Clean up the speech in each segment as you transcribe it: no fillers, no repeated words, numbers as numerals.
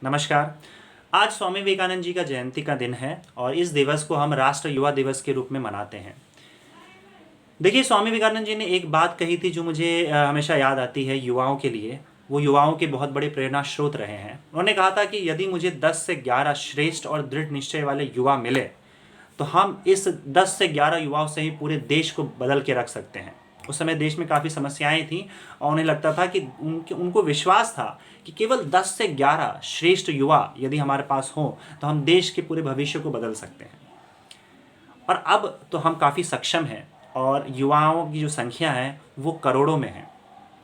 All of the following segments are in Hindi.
नमस्कार। आज स्वामी विवेकानंद जी का जयंती का दिन है और इस दिवस को हम राष्ट्र युवा दिवस के रूप में मनाते हैं। देखिए, स्वामी विवेकानंद जी ने एक बात कही थी जो मुझे हमेशा याद आती है युवाओं के लिए। वो युवाओं के बहुत बड़े प्रेरणा स्रोत रहे हैं। उन्होंने कहा था कि यदि मुझे 10 से 11 श्रेष्ठ और दृढ़ निश्चय वाले युवा मिले तो हम इस 10 से 11 युवाओं से ही पूरे देश को बदल के रख सकते हैं। उस समय देश में काफ़ी समस्याएं थीं और उन्हें लगता था कि उनको विश्वास था कि केवल 10 से 11 श्रेष्ठ युवा यदि हमारे पास हों तो हम देश के पूरे भविष्य को बदल सकते हैं। और अब तो हम काफ़ी सक्षम हैं और युवाओं की जो संख्या है वो करोड़ों में है।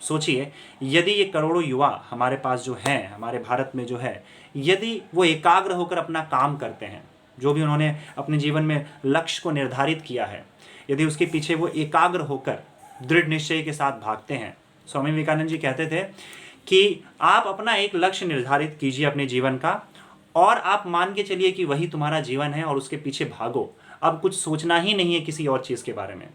सोचिए, यदि ये करोड़ों युवा हमारे पास जो हैं, हमारे भारत में जो है, यदि वो एकाग्र होकर अपना काम करते हैं, जो भी उन्होंने अपने जीवन में लक्ष्य को निर्धारित किया है, यदि उसके पीछे वो एकाग्र होकर दृढ़ निश्चय के साथ भागते हैं। स्वामी विवेकानंद जी कहते थे कि आप अपना एक लक्ष्य निर्धारित कीजिए अपने जीवन का और आप मान के चलिए कि वही तुम्हारा जीवन है और उसके पीछे भागो। अब कुछ सोचना ही नहीं है किसी और चीज़ के बारे में।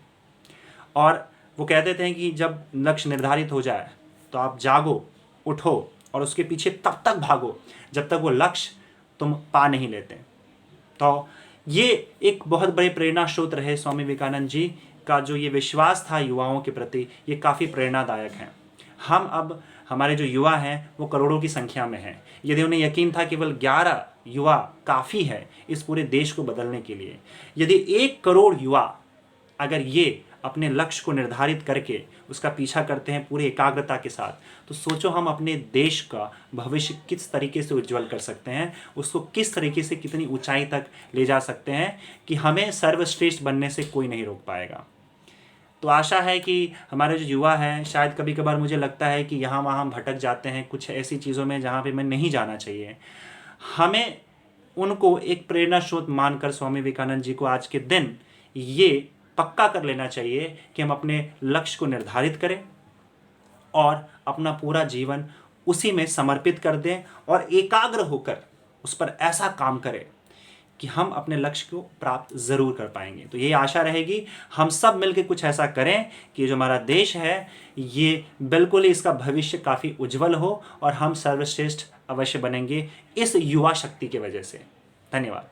और वो कहते थे कि जब लक्ष्य निर्धारित हो जाए तो आप जागो, उठो और उसके पीछे तब तक भागो जब तक वो लक्ष्य तुम पा नहीं लेते। तो ये एक बहुत बड़े प्रेरणा स्रोत रहे स्वामी विवेकानंद जी का। जो ये विश्वास था युवाओं के प्रति, ये काफ़ी प्रेरणादायक है। हम अब हमारे जो युवा हैं वो करोड़ों की संख्या में हैं। यदि उन्हें यकीन था केवल 11 युवा काफ़ी है इस पूरे देश को बदलने के लिए, यदि 1 करोड़ युवा अगर ये अपने लक्ष्य को निर्धारित करके उसका पीछा करते हैं पूरी एकाग्रता के साथ, तो सोचो हम अपने देश का भविष्य किस तरीके से उज्जवल कर सकते हैं, उसको किस तरीके से कितनी ऊंचाई तक ले जा सकते हैं कि हमें सर्वश्रेष्ठ बनने से कोई नहीं रोक पाएगा। तो आशा है कि हमारे जो युवा हैं, शायद कभी कभार मुझे लगता है कि यहाँ वहाँ हम भटक जाते हैं कुछ ऐसी चीज़ों में जहाँ पे मैं नहीं जाना चाहिए। हमें उनको एक प्रेरणा स्रोत मानकर स्वामी विवेकानंद जी को आज के दिन ये पक्का कर लेना चाहिए कि हम अपने लक्ष्य को निर्धारित करें और अपना पूरा जीवन उसी में समर्पित कर दें और एकाग्र होकर उस पर ऐसा काम करें कि हम अपने लक्ष्य को प्राप्त ज़रूर कर पाएंगे। तो ये आशा रहेगी हम सब मिलकर कुछ ऐसा करें कि जो हमारा देश है ये बिल्कुल ही इसका भविष्य काफ़ी उज्जवल हो और हम सर्वश्रेष्ठ अवश्य बनेंगे इस युवा शक्ति की वजह से। धन्यवाद।